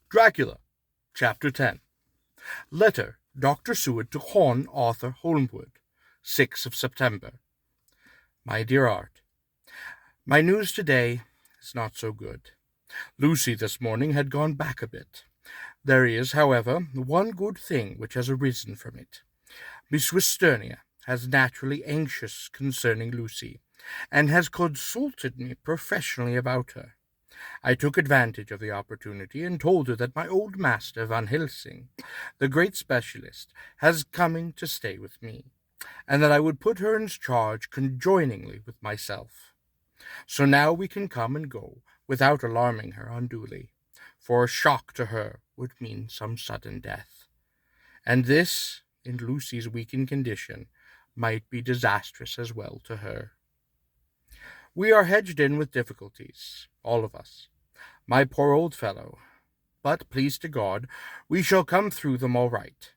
Dracula, Chapter 10. Letter, Dr. Seward to Hon Arthur Holmwood, 6th of September. My dear Art, my news today is not so good. Lucy this morning had gone back a bit. There is, however, one good thing which has arisen from it. Miss Westernia has naturally anxious concerning Lucy, and has consulted me professionally about her. I took advantage of the opportunity and told her that my old master Van Helsing, the great specialist, has coming to stay with me, and that I would put her in charge conjoiningly with myself. So now we can come and go without alarming her unduly, for a shock to her would mean some sudden death. And this, in Lucy's weakened condition, might be disastrous as well to her. We are hedged in with difficulties, all of us, my poor old fellow, but, please to God, we shall come through them all right.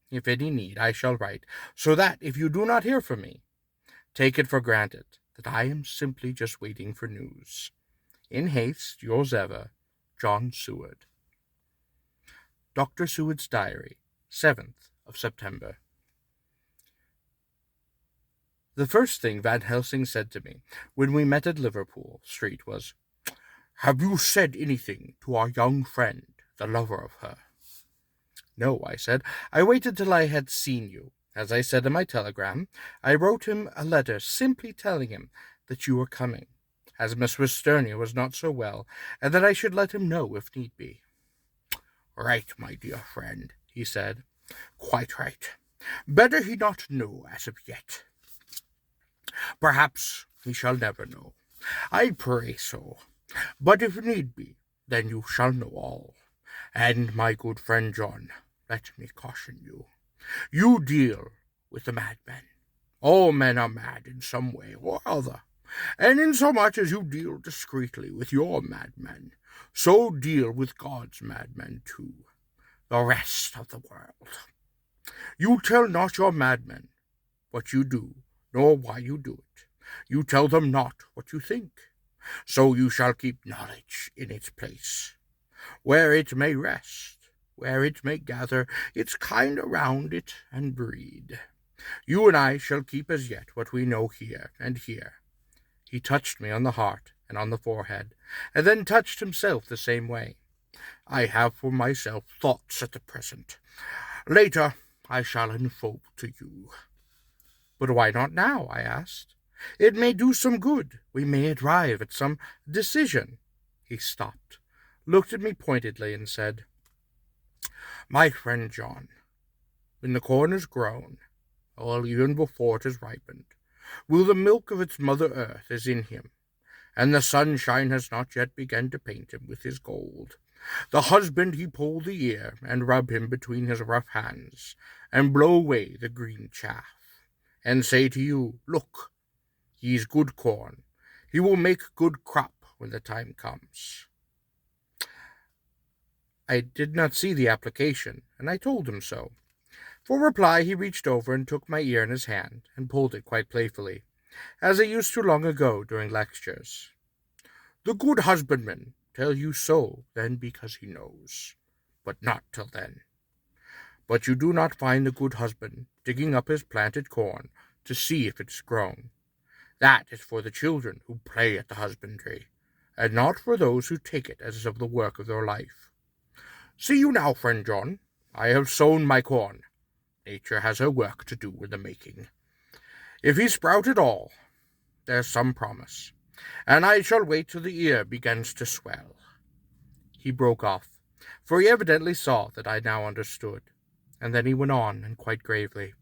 If any need, I shall write, so that, if you do not hear from me, take it for granted that I am simply just waiting for news. In haste, yours ever, John Seward. Dr. Seward's Diary, 7th of September. The first thing Van Helsing said to me when we met at Liverpool Street was, "Have you said anything to our young friend, the lover of her?" "No," I said. "I waited till I had seen you. As I said in my telegram, I wrote him a letter simply telling him that you were coming, as Miss Westernia was not so well, and that I should let him know if need be." "Right, my dear friend," he said. "Quite right. Better he not know as of yet. Perhaps we shall never know. I pray so. But if need be, then you shall know all. And, my good friend John, let me caution you. You deal with a madman. All men are mad in some way or other. And insomuch as you deal discreetly with your madmen, so deal with God's madmen too, the rest of the world. You tell not your madmen what you do, nor why you do it. You tell them not what you think. So you shall keep knowledge in its place, where it may rest, where it may gather its kind around it and breed. You and I shall keep as yet what we know here and here." He touched me on the heart and on the forehead, and then touched himself the same way. "I have for myself thoughts at the present. Later I shall unfold to you." "But why not now?" I asked. "It may do some good. We may arrive at some decision." He stopped, looked at me pointedly, and said, "My friend John, when the corn is grown, or even before it is ripened, will the milk of its mother earth is in him, and the sunshine has not yet begun to paint him with his gold. The husband he pull the ear, and rub him between his rough hands, and blow away the green chaff, and say to you, Look, he's good corn. He will make good crop when the time comes." I did not see the application, and I told him so. For reply he reached over and took my ear in his hand, and pulled it quite playfully, as he used to long ago during lectures. "The good husbandman tell you so then because he knows, but not till then. But you do not find the good husband digging up his planted corn to see if it's grown. That is for the children who play at the husbandry, and not for those who take it as of the work of their life. See you now, friend John, I have sown my corn. Nature has her work to do in the making. If he sprout at all, there's some promise, and I shall wait till the ear begins to swell." He broke off, for he evidently saw that I now understood, and then he went on, and quite gravely,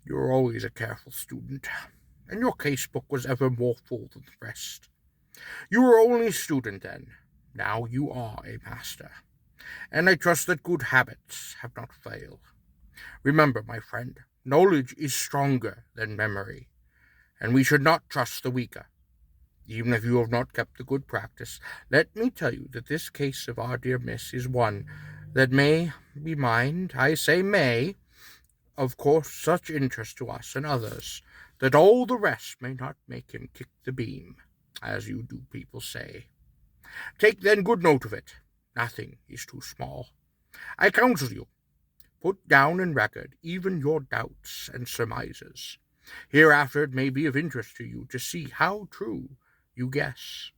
"You were always a careful student, and your case-book was ever more full than the rest. You were only a student then, now you are a master, and I trust that good habits have not failed. Remember, my friend, knowledge is stronger than memory, and we should not trust the weaker. Even if you have not kept the good practice, let me tell you that this case of our dear Miss is one that may be mind, I say may, of course such interest to us and others, that all the rest may not make him kick the beam, as you do people say. Take then good note of it, Nothing is too small. I counsel you, put down in record even your doubts and surmises. Hereafter it may be of interest to you to see how true you guess.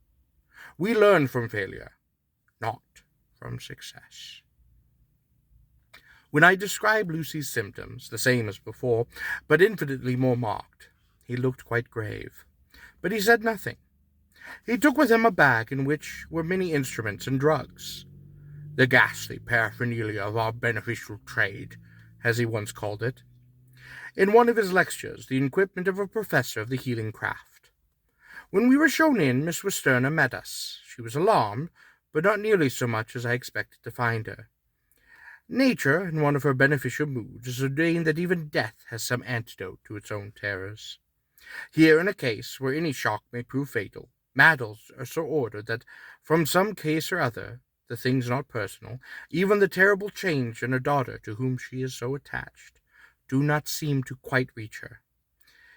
We learn from failure, not from success. When I described Lucy's symptoms, the same as before, but infinitely more marked, he looked quite grave. But he said nothing. He took with him a bag in which were many instruments and drugs. The ghastly paraphernalia of our beneficial trade, as he once called it. In one of his lectures, the equipment of a professor of the healing craft. When we were shown in, Miss Westerna met us. She was alarmed, but not nearly so much as I expected to find her. Nature, in one of her beneficial moods, has ordained that even death has some antidote to its own terrors. Here, in a case where any shock may prove fatal, matters are so ordered that, from some case or other, the thing's not personal, even the terrible change in her daughter, to whom she is so attached, do not seem to quite reach her.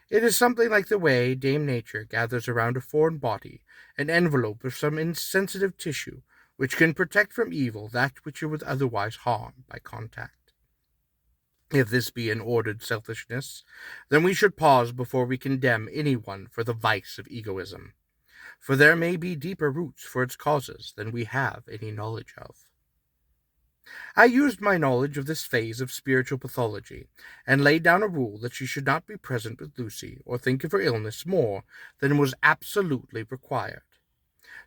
It is something like the way Dame Nature gathers around a foreign body an envelope of some insensitive tissue which can protect from evil that which it would otherwise harm by contact. If this be an ordered selfishness, then we should pause before we condemn anyone for the vice of egoism, for there may be deeper roots for its causes than we have any knowledge of. I used my knowledge of this phase of spiritual pathology, and laid down a rule that she should not be present with Lucy or think of her illness more than was absolutely required.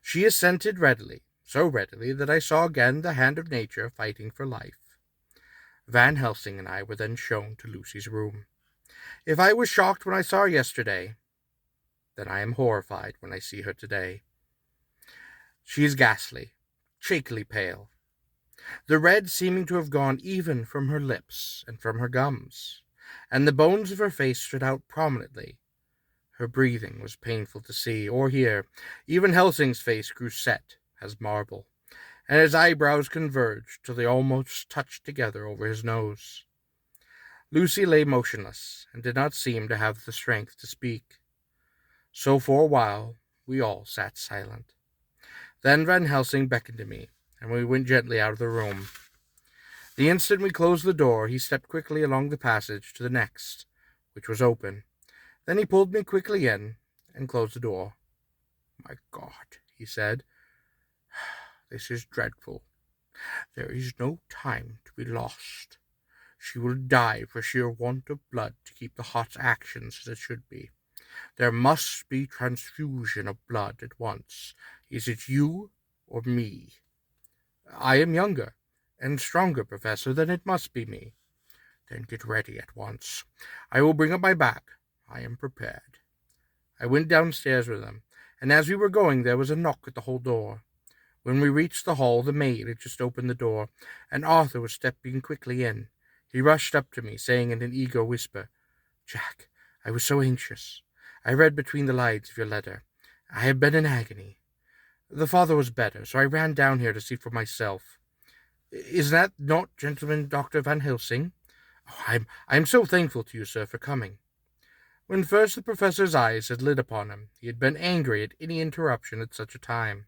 She assented readily, so readily that I saw again the hand of nature fighting for life. Van Helsing and I were then shown to Lucy's room. If I was shocked when I saw her yesterday, then I am horrified when I see her today. She is ghastly, shakily pale, the red seeming to have gone even from her lips and from her gums, and the bones of her face stood out prominently. Her breathing was painful to see or hear. Even Helsing's face grew set as marble, and his eyebrows converged till they almost touched together over his nose. Lucy lay motionless, and did not seem to have the strength to speak. So for a while we all sat silent. Then Van Helsing beckoned to me, and we went gently out of the room. The instant we closed the door, he stepped quickly along the passage to the next, which was open. Then he pulled me quickly in and closed the door. "My God," he said, "this is dreadful. There is no time to be lost. She will die for sheer want of blood to keep the heart's actions as it should be. There must be transfusion of blood at once. Is it you or me?" "I am younger and stronger, Professor, then it must be me." "Then get ready at once. I will bring up my bag. I am prepared." I went downstairs with him, and as we were going there was a knock at the hall door. When we reached the hall, the maid had just opened the door, and Arthur was stepping quickly in. He rushed up to me, saying in an eager whisper, "Jack, I was so anxious. I read between the lines of your letter. I have been in agony. The father was better, so I ran down here to see for myself. Is that not gentleman Dr. Van Helsing? Oh, I am so thankful to you, sir, for coming." When first the professor's eyes had lit upon him, he had been angry at any interruption at such a time.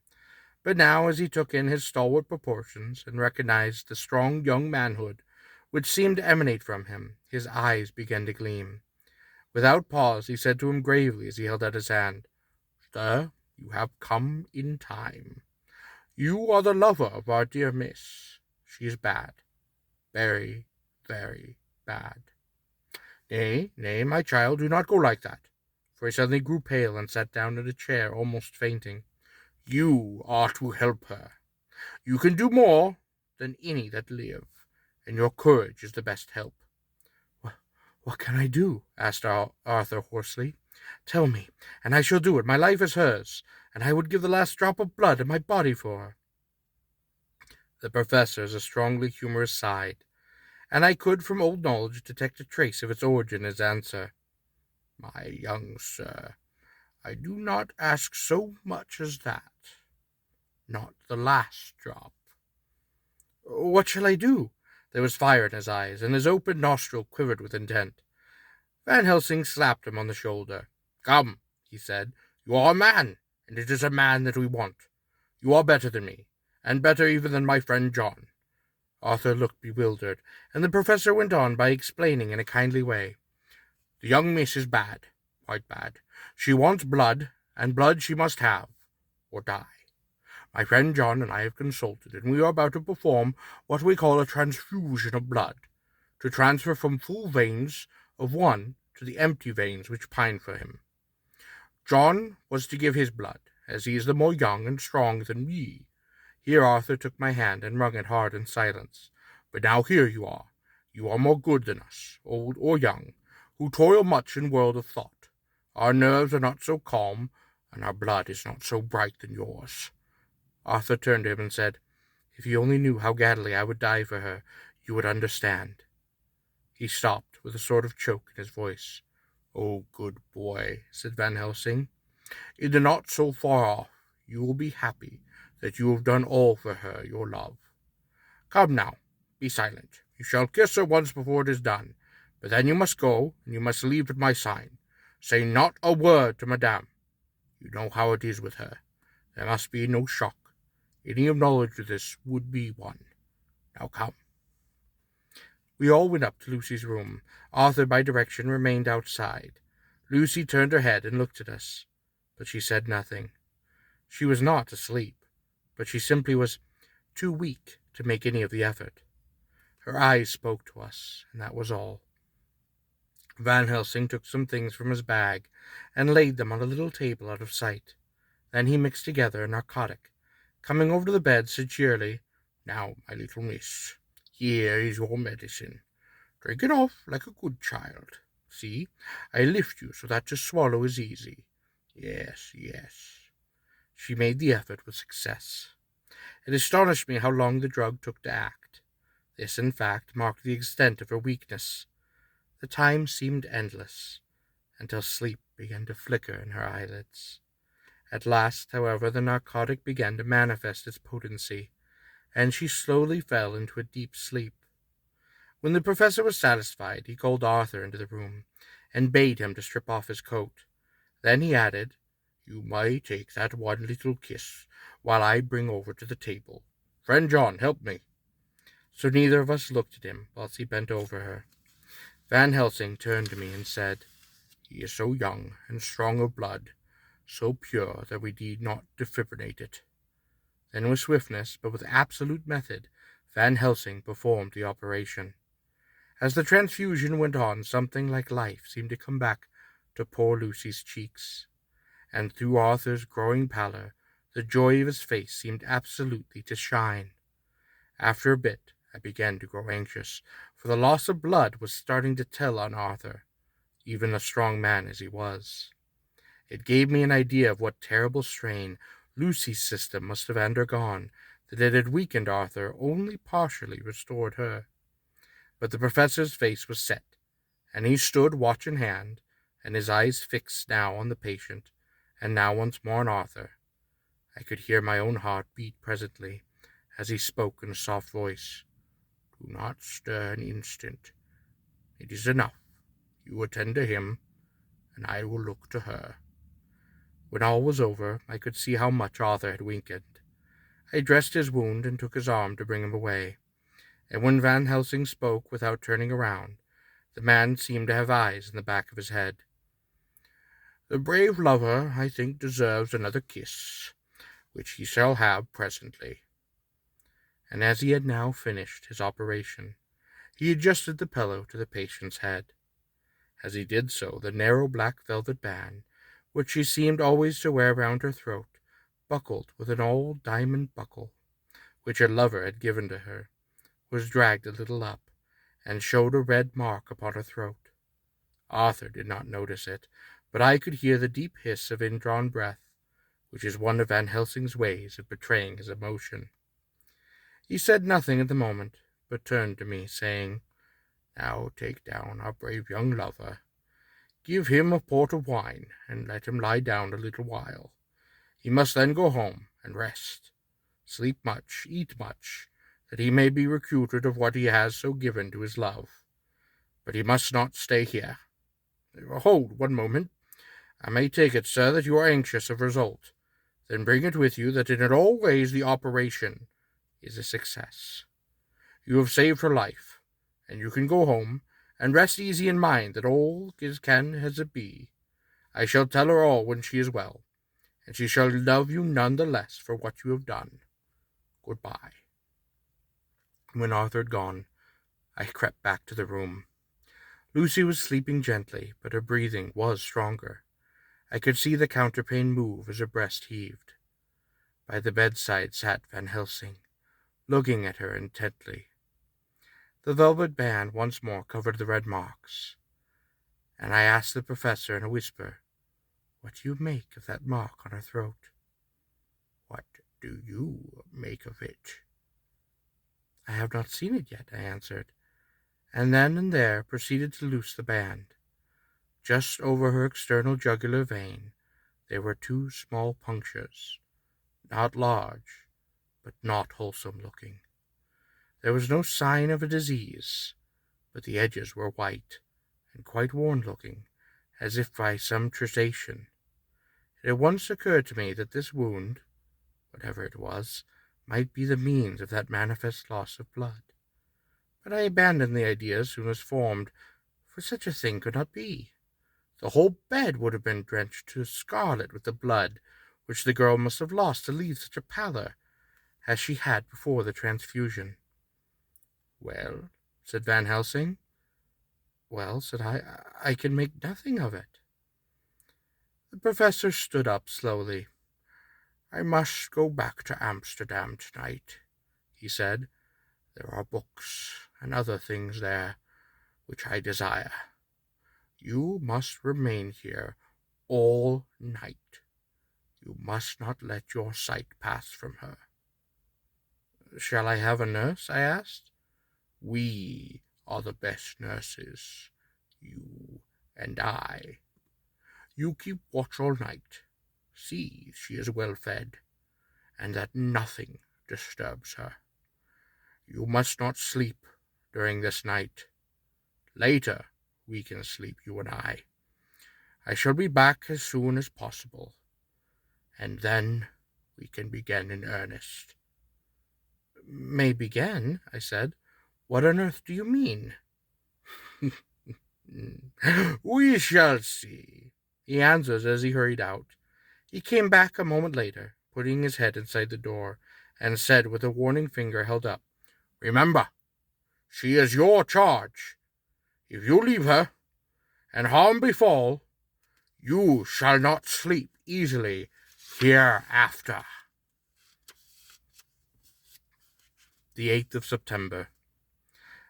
But now, as he took in his stalwart proportions and recognized the strong young manhood which seemed to emanate from him, his eyes began to gleam. Without pause, he said to him gravely as he held out his hand, "Sir, you have come in time. You are the lover of our dear miss. She is bad. Very, very bad." "Nay, nay, my child, do not go like that," for he suddenly grew pale and sat down in a chair, almost fainting. "You are to help her. You can do more than any that live, and your courage is the best help." "What can I do?" asked Arthur hoarsely. "Tell me, and I shall do it. My life is hers, and I would give the last drop of blood in my body for her." The professor's a strongly humorous side, and I could from old knowledge detect a trace of its origin in his answer. "My young sir, I do not ask so much as that. Not the last drop." "What shall I do?" There was fire in his eyes, and his open nostril quivered with intent. Van Helsing slapped him on the shoulder. "Come," he said, "you are a man, and it is a man that we want. You are better than me. and better even than my friend John." Arthur looked bewildered, and the professor went on by explaining in a kindly way. "The young miss is bad, quite bad. She wants blood, and blood she must have, or die. My friend John and I have consulted, and we are about to perform what we call a transfusion of blood, to transfer from full veins of one to the empty veins which pine for him. John was to give his blood, as he is the more young and strong than me." Here Arthur took my hand and wrung it hard in silence. "But now here you are. You are more good than us, old or young, who toil much in world of thought. Our nerves are not so calm, and our blood is not so bright than yours." Arthur turned to him and said, "If you only knew how gladly I would die for her, you would understand." He stopped, with a sort of choke in his voice. "Oh, good boy," said Van Helsing. "In the not so far off, you will be happy that you have done all for her, your love. Come now, be silent. You shall kiss her once before it is done, but then you must go, and you must leave at my sign. Say not a word to Madame. You know how it is with her. There must be no shock. Any of knowledge of this would be one. Now come." We all went up to Lucy's room. Arthur, by direction, remained outside. Lucy turned her head and looked at us, but she said nothing. She was not asleep, but she simply was too weak to make any of the effort. Her eyes spoke to us, and that was all. Van Helsing took some things from his bag and laid them on a little table out of sight. Then he mixed together a narcotic. Coming over to the bed, said cheerily, "Now, my little miss, here is your medicine. Drink it off like a good child. See, I lift you so that to swallow is easy. Yes, yes." She made the effort with success. It astonished me how long the drug took to act. This, in fact, marked the extent of her weakness. The time seemed endless, until sleep began to flicker in her eyelids. At last, however, the narcotic began to manifest its potency, and she slowly fell into a deep sleep. When the professor was satisfied, he called Arthur into the room, and bade him to strip off his coat. Then he added, "You may take that one little kiss, while I bring over to the table. Friend John, help me." So neither of us looked at him whilst he bent over her. Van Helsing turned to me and said, "He is so young and strong of blood, so pure that we need not defibrillate it." Then with swiftness, but with absolute method, Van Helsing performed the operation. As the transfusion went on, something like life seemed to come back to poor Lucy's cheeks, and through Arthur's growing pallor, the joy of his face seemed absolutely to shine. After a bit, I began to grow anxious, for the loss of blood was starting to tell on Arthur, even a strong man as he was. It gave me an idea of what terrible strain Lucy's system must have undergone, that it had weakened Arthur, only partially restored her. But the professor's face was set, and he stood watch in hand, and his eyes fixed now on the patient, and now once more on Arthur. I could hear my own heart beat presently, as he spoke in a soft voice. "Do not stir an instant. It is enough. You attend to him, and I will look to her." When all was over, I could see how much Arthur had weakened. I dressed his wound and took his arm to bring him away, and when Van Helsing spoke without turning around, the man seemed to have eyes in the back of his head. "The brave lover, I think, deserves another kiss, which he shall have presently." And as he had now finished his operation, he adjusted the pillow to the patient's head. As he did so, the narrow black velvet band, which she seemed always to wear round her throat, buckled with an old diamond buckle, which her lover had given to her, was dragged a little up, and showed a red mark upon her throat. Arthur did not notice it, but I could hear the deep hiss of indrawn breath, which is one of Van Helsing's ways of betraying his emotion. He said nothing at the moment, but turned to me, saying, "Now take down our brave young lover. Give him a port of wine, and let him lie down a little while. He must then go home and rest. Sleep much, eat much, that he may be recruited of what he has so given to his love. But he must not stay here. Hold, one moment. I may take it, sir, that you are anxious of result. Then bring it with you that in all ways the operation is a success. You have saved her life, and you can go home and rest easy in mind that all can as it be. I shall tell her all when she is well, and she shall love you none the less for what you have done. Goodbye." When Arthur had gone, I crept back to the room. Lucy was sleeping gently, but her breathing was stronger. I could see the counterpane move as her breast heaved. By the bedside sat Van Helsing, looking at her intently. The velvet band once more covered the red marks, and I asked the professor in a whisper, "What do you make of that mark on her throat?" "What do you make of it?" "I have not seen it yet," I answered, and then and there proceeded to loose the band. Just over her external jugular vein there were 2 small punctures, not large, but not wholesome looking. There was no sign of a disease, but the edges were white and quite worn-looking, as if by some trituration. It at once occurred to me that this wound, whatever it was, might be the means of that manifest loss of blood. But I abandoned the idea as soon as formed, for such a thing could not be. The whole bed would have been drenched to scarlet with the blood which the girl must have lost to leave such a pallor as she had before the transfusion. "Well," said Van Helsing. "Well," said I can make nothing of it." The professor stood up slowly. "I must go back to Amsterdam tonight," he said. "There are books and other things there which I desire. You must remain here all night. You must not let your sight pass from her." "Shall I have a nurse?" I asked. "We are the best nurses, you and I. You keep watch all night. See she is well fed, and that nothing disturbs her. You must not sleep during this night. Later we can sleep, you and I. I shall be back as soon as possible, and then we can begin in earnest." "May begin?" I said. "What on earth do you mean?" "We shall see," he answered as he hurried out. He came back a moment later, putting his head inside the door, and said with a warning finger held up, "Remember, she is your charge. If you leave her, and harm befall, you shall not sleep easily hereafter." The 8th of September.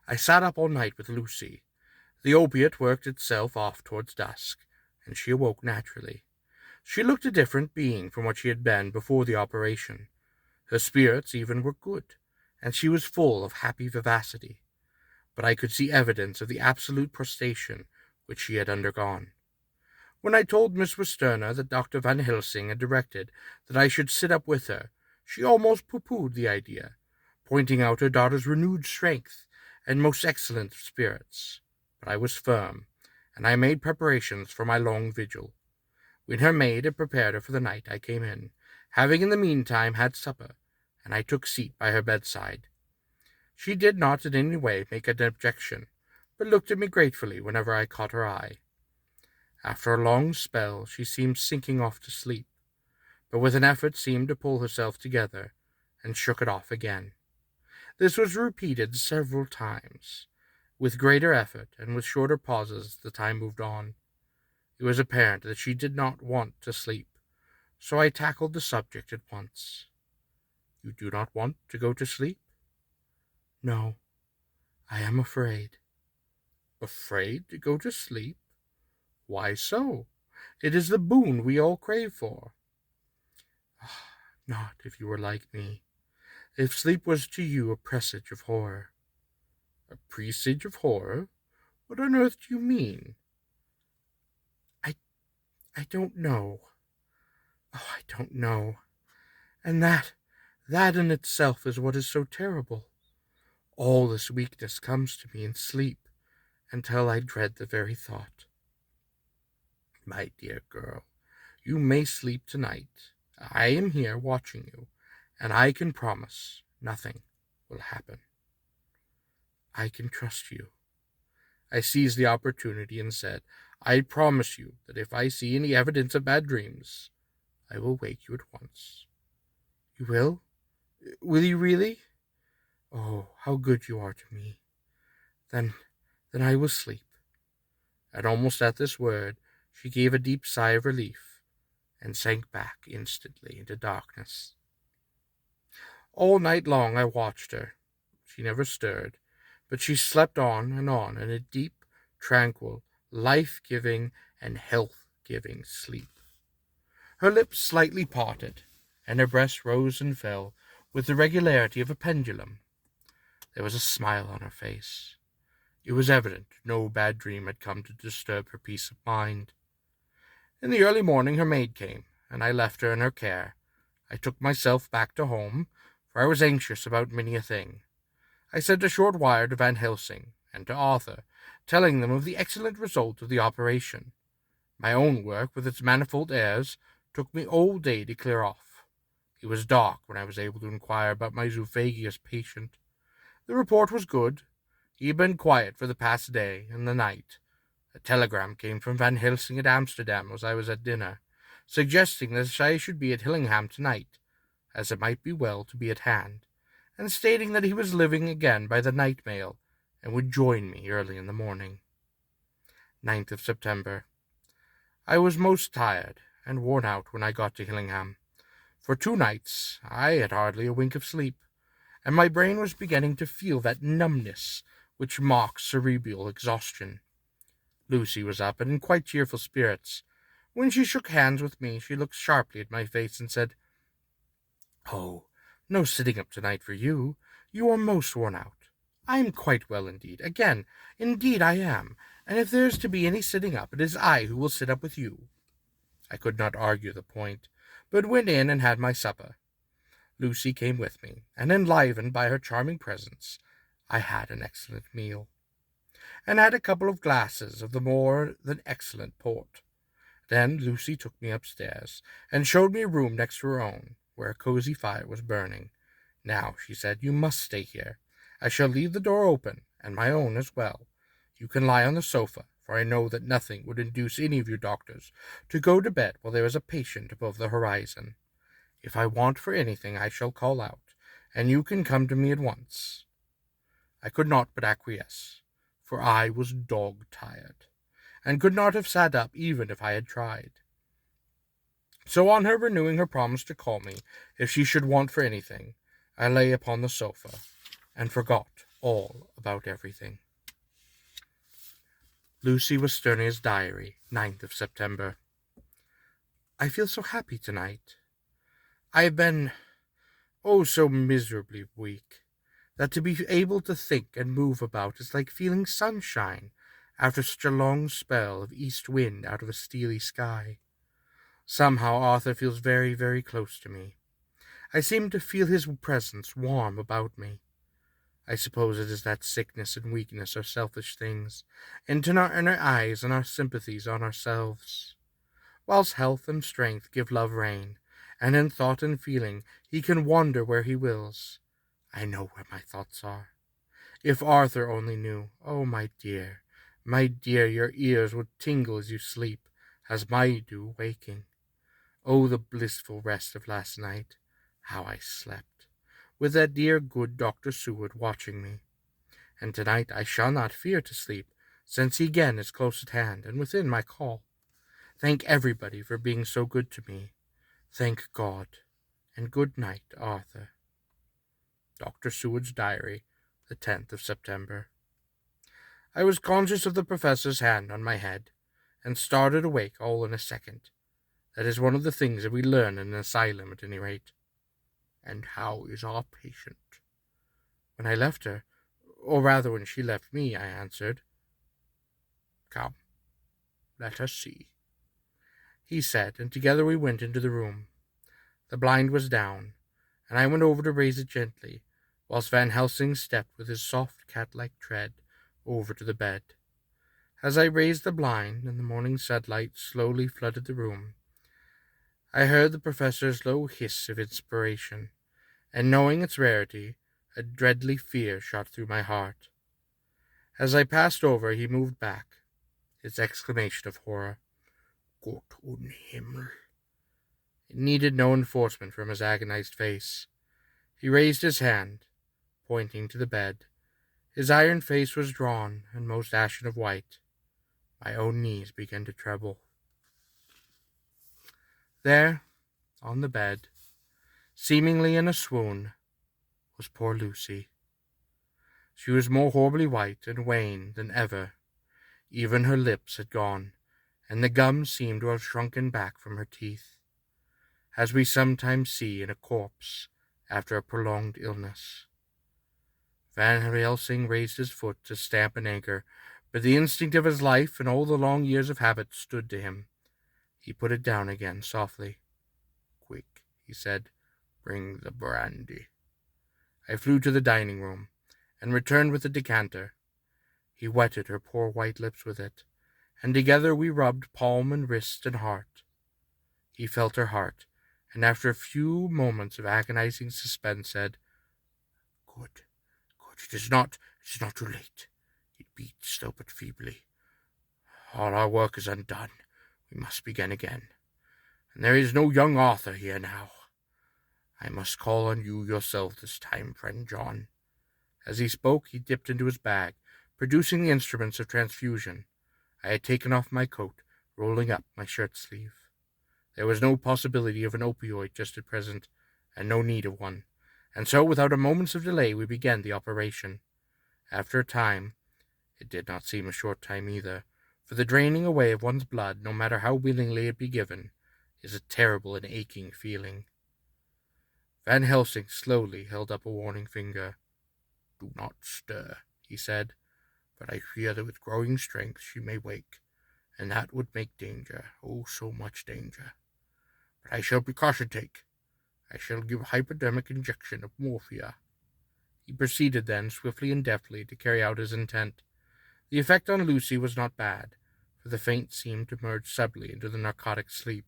I sat up all night with Lucy. The opiate worked itself off towards dusk, and she awoke naturally. She looked a different being from what she had been before the operation. Her spirits even were good, and she was full of happy vivacity. But I could see evidence of the absolute prostration which she had undergone. When I told Miss Westerner that Dr. Van Helsing had directed that I should sit up with her, she almost pooh-poohed the idea, pointing out her daughter's renewed strength and most excellent spirits. But I was firm, and I made preparations for my long vigil. When her maid had prepared her for the night, I came in, having in the meantime had supper, and I took seat by her bedside. She did not in any way make an objection, but looked at me gratefully whenever I caught her eye. After a long spell, she seemed sinking off to sleep, but with an effort seemed to pull herself together, and shook it off again. This was repeated several times, with greater effort and with shorter pauses as the time moved on. It was apparent that she did not want to sleep, so I tackled the subject at once. "You do not want to go to sleep?" "No, I am afraid." "Afraid to go to sleep? "Why so? It is the boon we all crave for." "Not if you were like me. If sleep was to you a presage of horror." "A presage of horror? What on earth do you mean?" I don't know. Oh, I don't know. And that in itself is what is so terrible. All this weakness comes to me in sleep, until I dread the very thought." "My dear girl, you may sleep tonight. I am here watching you, and I can promise Nothing will happen. I can trust you. I seized the opportunity and said, I promise you that if I see any evidence of bad dreams, I will wake you at once. You will? Will you really? Oh, how good you are to me. Then I will sleep. And almost at this word, she gave a deep sigh of relief and sank back instantly into darkness. All night long I watched her. She never stirred, but she slept on in a deep, tranquil, life-giving, and health-giving sleep. Her lips slightly parted, and her breast rose and fell with the regularity of a pendulum. There was a smile on her face. It was evident no bad dream had come to disturb her peace of mind. In the early morning her maid came, and I left her in her care. I took myself back to home, for I was anxious about many a thing. I sent a short wire to Van Helsing and to Arthur, telling them of the excellent result of the operation. My own work, with its manifold airs, took me all day to clear off. It was dark when I was able to inquire about my zoophagous patient. The report was good. He had been quiet for the past day and the night. A telegram came from Van Helsing at Amsterdam as I was at dinner, suggesting that I should be at Hillingham tonight, as it might be well to be at hand, and stating that he was living again by the night mail and would join me early in the morning. 9th of September. I was most tired and worn out when I got to Hillingham. For 2 nights I had hardly a wink of sleep, and my brain was beginning to feel that numbness which marks cerebral exhaustion. Lucy was up and in quite cheerful spirits. When she shook hands with me, she looked sharply at my face and said, "Oh, no sitting up tonight for you. You are most worn out. I am quite well indeed. Again, indeed I am, and if there is to be any sitting up, it is I who will sit up with you." I could not argue the point, but went in and had my supper. Lucy came with me, and enlivened by her charming presence, I had an excellent meal, and had a couple of glasses of the more than excellent port. Then Lucy took me upstairs, and showed me a room next to her own, where a cozy fire was burning. "Now," she said, "you must stay here. I shall leave the door open, and my own as well. You can lie on the sofa, for I know that nothing would induce any of you doctors to go to bed while there is a patient above the horizon. If I want for anything, I shall call out, and you can come to me at once." I could not but acquiesce, for I was dog-tired, and could not have sat up even if I had tried. So on her renewing her promise to call me if she should want for anything, I lay upon the sofa, and forgot all about everything. Lucy Westenra's Diary, 9th of September. I feel so happy tonight. I have been, so miserably weak, that to be able to think and move about is like feeling sunshine after such a long spell of east wind out of a steely sky. Somehow Arthur feels very, very close to me. I seem to feel his presence warm about me. I suppose it is that sickness and weakness are selfish things, and turn our inner eyes and our sympathies on ourselves. Whilst health and strength give love rein, and in thought and feeling he can wander where he wills, I know where my thoughts are. If Arthur only knew, oh, my dear, your ears would tingle as you sleep, as mine do waking. Oh, the blissful rest of last night, how I slept, with that dear good Dr. Seward watching me. And tonight I shall not fear to sleep, since he again is close at hand and within my call. Thank everybody for being so good to me. Thank God, and good night, Arthur. Dr. Seward's Diary, the 10th of September. I was conscious of the professor's hand on my head, and started awake all in a second. That is one of the things that we learn in an asylum, at any rate. "And how is our patient?" When I left her, or rather when she left me, I answered, "Come, let us see," he said, and together we went into the room. The blind was down, and I went over to raise it gently, whilst Van Helsing stepped with his soft cat-like tread over to the bed. As I raised the blind, and the morning sunlight slowly flooded the room, I heard the professor's low hiss of inspiration, and knowing its rarity, a deadly fear shot through my heart. As I passed over, he moved back, his exclamation of horror, "Gott und Himmel!" It needed no enforcement from his agonized face. He raised his hand, pointing to the bed. His iron face was drawn and most ashen of white. My own knees began to tremble. There, on the bed, seemingly in a swoon, was poor Lucy. She was more horribly white and wan than ever. Even her lips had gone, and the gums seemed to have shrunken back from her teeth, as we sometimes see in a corpse after a prolonged illness. Van Helsing raised his foot to stamp an anchor, but the instinct of his life and all the long years of habit stood to him. He put it down again softly. "Quick," he said, "bring the brandy." I flew to the dining room, and returned with a decanter. He wetted her poor white lips with it, and together we rubbed palm and wrist and heart. He felt her heart, and after a few moments of agonizing suspense said, "Good, good, it is not too late." It beat slow but feebly. "All our work is undone. We must begin again. And there is no young Arthur here now. I must call on you yourself this time, friend John." As he spoke, he dipped into his bag, producing the instruments of transfusion. I had taken off my coat, rolling up my shirt sleeve. There was no possibility of an opioid just at present, and no need of one, and so without a moment's delay we began the operation. After a time, it did not seem a short time either, for the draining away of one's blood, no matter how willingly it be given, is a terrible and aching feeling. Van Helsing slowly held up a warning finger. "Do not stir," he said, "but I fear that with growing strength she may wake, and that would make danger, oh, so much danger. But I shall precaution take. I shall give hypodermic injection of morphia." He proceeded then, swiftly and deftly, to carry out his intent. The effect on Lucy was not bad, for the faint seemed to merge subtly into the narcotic sleep.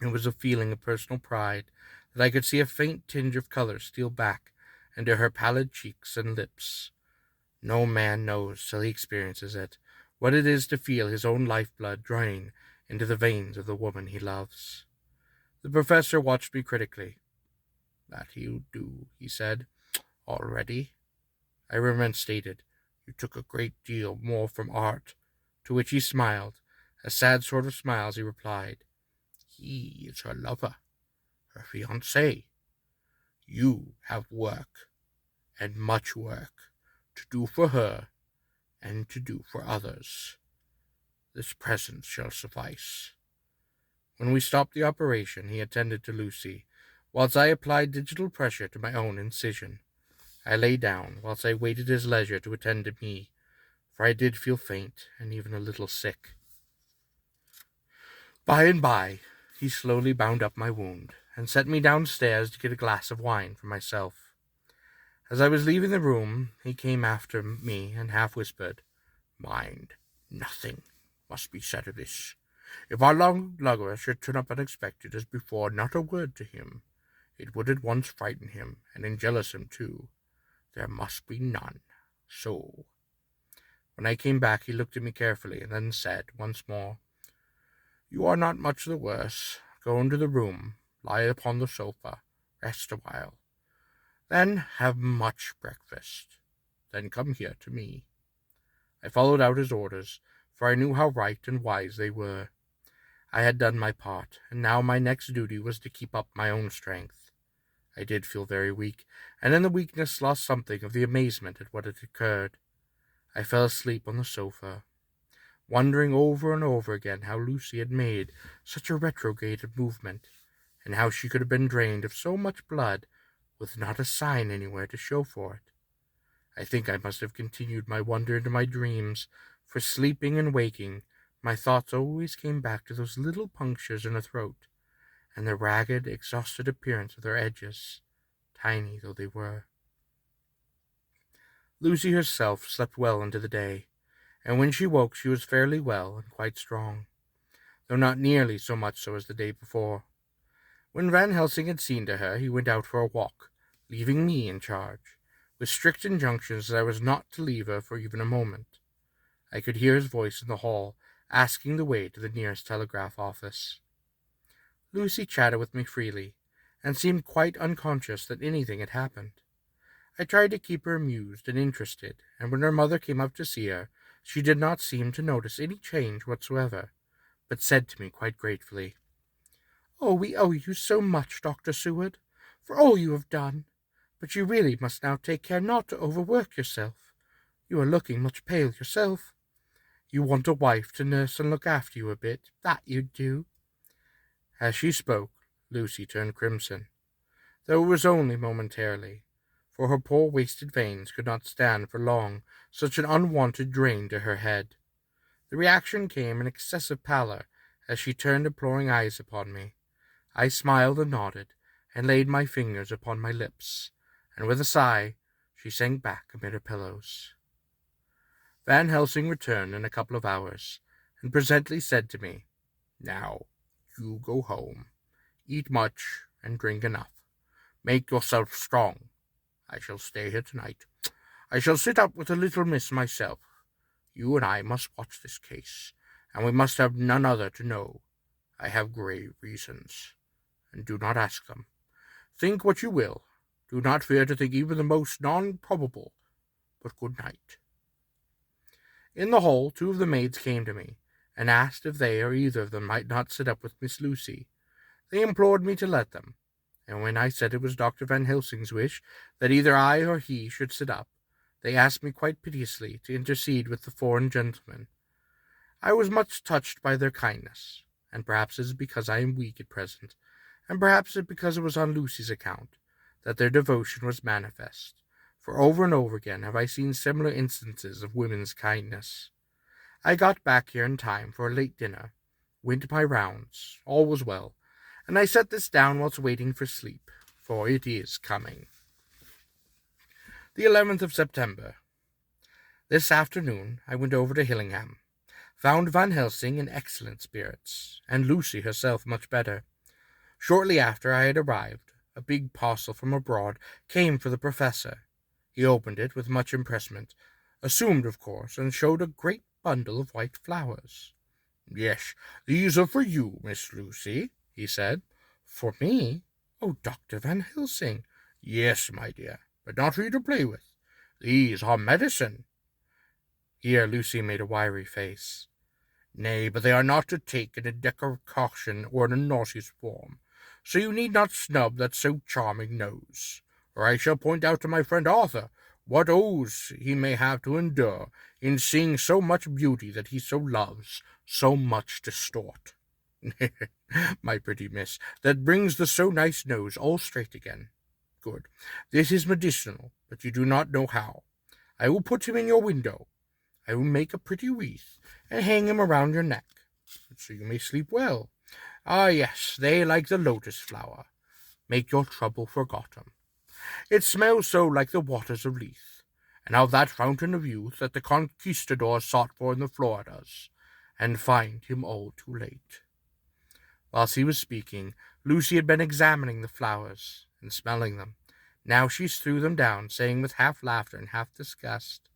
It was a feeling of personal pride that I could see a faint tinge of color steal back into her pallid cheeks and lips. No man knows, till he experiences it, what it is to feel his own lifeblood drain into the veins of the woman he loves. The professor watched me critically. "That you do," he said. "Already?" I remonstrated. "You took a great deal more from art." To which he smiled, a sad sort of smile, as he replied, "He is her lover, her fiancé. You have work, and much work, to do for her and to do for others. This present shall suffice." When we stopped the operation, he attended to Lucy, whilst I applied digital pressure to my own incision. I lay down, whilst I waited his leisure to attend to me, for I did feel faint and even a little sick. By and by, he slowly bound up my wound, and sent me downstairs to get a glass of wine for myself. As I was leaving the room, he came after me and half whispered, "Mind, nothing must be said of this. If our long lugger should turn up unexpected as before, not a word to him. It would at once frighten him, and enjealous him too. There must be none. So." When I came back, he looked at me carefully, and then said once more, "You are not much the worse. Go into the room, lie upon the sofa, rest a while. Then have much breakfast. Then come here to me." I followed out his orders, for I knew how right and wise they were. I had done my part, and now my next duty was to keep up my own strength. I did feel very weak, and in the weakness lost something of the amazement at what had occurred. I fell asleep on the sofa, wondering over and over again how Lucy had made such a retrograde movement, and how she could have been drained of so much blood with not a sign anywhere to show for it. I think I must have continued my wonder into my dreams, for sleeping and waking, my thoughts always came back to those little punctures in her throat, and the ragged, exhausted appearance of their edges, tiny though they were. Lucy herself slept well into the day, and when she woke she was fairly well and quite strong, though not nearly so much so as the day before. When Van Helsing had seen to her, he went out for a walk, leaving me in charge, with strict injunctions that I was not to leave her for even a moment. I could hear his voice in the hall, asking the way to the nearest telegraph office. Lucy chatted with me freely, and seemed quite unconscious that anything had happened. I tried to keep her amused and interested, and when her mother came up to see her, she did not seem to notice any change whatsoever, but said to me quite gratefully, "Oh, we owe you so much, Dr. Seward, for all you have done, but you really must now take care not to overwork yourself. You are looking much pale yourself. You want a wife to nurse and look after you a bit, that you do." As she spoke, Lucy turned crimson, though it was only momentarily, for her poor wasted veins could not stand for long such an unwanted drain to her head. The reaction came in excessive pallor as she turned imploring eyes upon me. I smiled and nodded, and laid my fingers upon my lips, and with a sigh she sank back amid her pillows. Van Helsing returned in a couple of hours, and presently said to me, "Now, you go home. Eat much and drink enough. Make yourself strong. I shall stay here tonight. I shall sit up with the little miss myself. You and I must watch this case, and we must have none other to know. I have grave reasons, and do not ask them. Think what you will. Do not fear to think even the most non-probable, but good night." In the hall, two of the maids came to me, and asked if they or either of them might not sit up with Miss Lucy. They implored me to let them, and when I said it was Dr. Van Helsing's wish that either I or he should sit up, they asked me quite piteously to intercede with the foreign gentlemen. I was much touched by their kindness, and perhaps it is because I am weak at present, and perhaps it is because it was on Lucy's account, that their devotion was manifest, for over and over again have I seen similar instances of women's kindness. I got back here in time for a late dinner, went my rounds, all was well, and I set this down whilst waiting for sleep, for it is coming. The 11th of September. This afternoon I went over to Hillingham, found Van Helsing in excellent spirits, and Lucy herself much better. Shortly after I had arrived, a big parcel from abroad came for the professor. He opened it with much empressement, assumed, of course, and showed a great bundle of white flowers. "Yes, these are for you, Miss Lucy," he said. "For me? Oh, Dr. Van Helsing." "Yes, my dear, but not for you to play with. These are medicine." Here Lucy made a wiry face. "Nay, but they are not to take in a decoction or in a nauseous form, so you need not snub that so charming nose, or I shall point out to my friend Arthur what woes he may have to endure in seeing so much beauty that he so loves, so much distort. My pretty miss, that brings the so nice nose all straight again. Good. This is medicinal, but you do not know how. I will put him in your window. I will make a pretty wreath, and hang him around your neck, so you may sleep well. Ah, yes, they like the lotus flower. Make your trouble forgotten. It smells so like the waters of Lethe, and of that fountain of youth that the conquistadors sought for in the Floridas, and find him all too late." Whilst he was speaking, Lucy had been examining the flowers and smelling them. Now she threw them down, saying with half laughter and half disgust,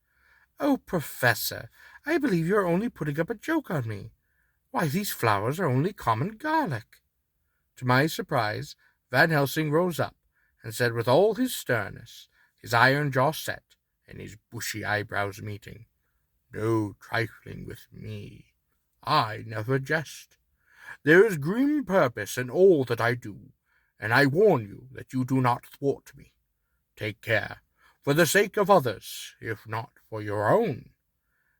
"Oh, Professor, I believe you are only putting up a joke on me. Why, these flowers are only common garlic." To my surprise, Van Helsing rose up and said with all his sternness, his iron jaw set, and his bushy eyebrows meeting, "No trifling with me. I never jest. There is grim purpose in all that I do, and I warn you that you do not thwart me. Take care, for the sake of others, if not for your own."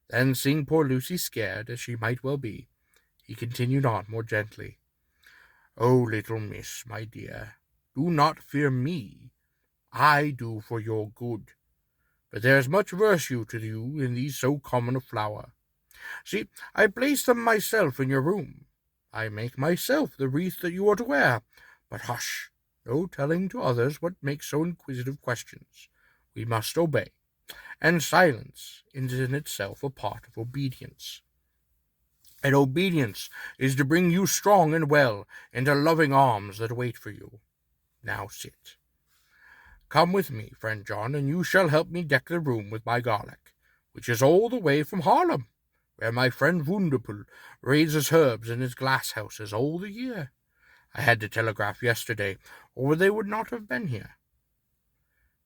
Then, seeing poor Lucy scared, as she might well be, he continued on more gently, "Oh, little miss, my dear, do not fear me. I do for your good. But there is much virtue to you in these so common a flower. See, I place them myself in your room. I make myself the wreath that you are to wear. But hush, no telling to others what makes so inquisitive questions. We must obey, and silence is in itself a part of obedience. and obedience is to bring you strong and well into loving arms that wait for you. Now sit. Come with me, friend John, and you shall help me deck the room with my garlic, which is all the way from Haarlem, where my friend Wunderpool raises herbs in his glass houses all the year. I had to telegraph yesterday, or they would not have been here.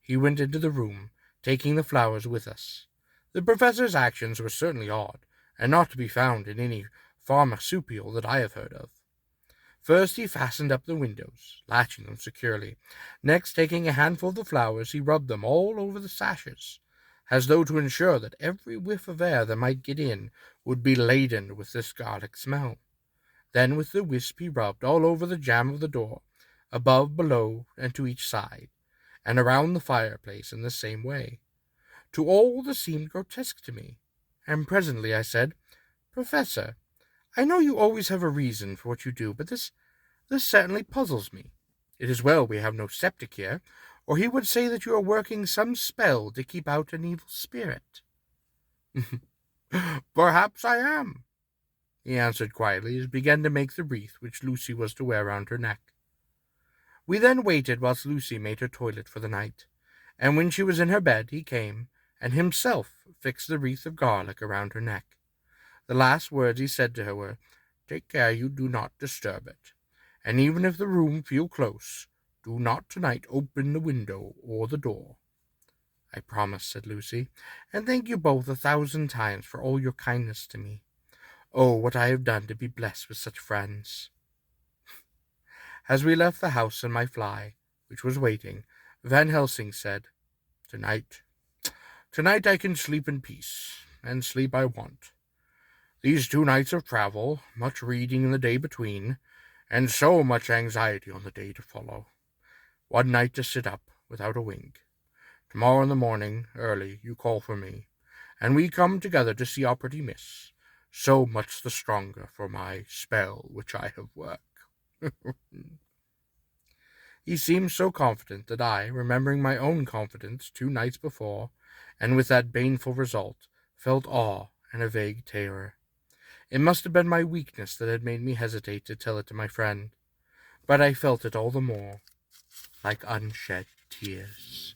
He went into the room, taking the flowers with us. The professor's actions were certainly odd, and not to be found in any pharmaceutical that I have heard of. First he fastened up the windows, latching them securely. Next, taking a handful of the flowers, he rubbed them all over the sashes, as though to ensure that every whiff of air that might get in would be laden with this garlic smell. Then with the wisp he rubbed all over the jamb of the door, above, below, and to each side, and around the fireplace in the same way. To all this seemed grotesque to me, and presently I said, "Professor, I know you always have a reason for what you do, but this certainly puzzles me. It is well we have no septic here, or he would say that you are working some spell to keep out an evil spirit." "Perhaps I am," he answered quietly, as he began to make the wreath which Lucy was to wear round her neck. We then waited whilst Lucy made her toilet for the night, and when she was in her bed he came, and himself fixed the wreath of garlic around her neck. The last words he said to her were, "Take care you do not disturb it, and even if the room feel close, do not tonight open the window or the door." "I promise," said Lucy, "and thank you both 1,000 times for all your kindness to me. Oh, what I have done to be blessed with such friends." As we left the house in my fly, which was waiting, Van Helsing said, Tonight I can sleep in peace, and sleep I want. These 2 nights of travel, much reading in the day between, and so much anxiety on the day to follow. One night to sit up without a wink. Tomorrow in the morning, early, you call for me, and we come together to see our pretty miss, so much the stronger for my spell which I have worked. He seemed so confident that I, remembering my own confidence 2 nights before, and with that baneful result, felt awe and a vague terror. It must have been my weakness that had made me hesitate to tell it to my friend, but I felt it all the more, like unshed tears.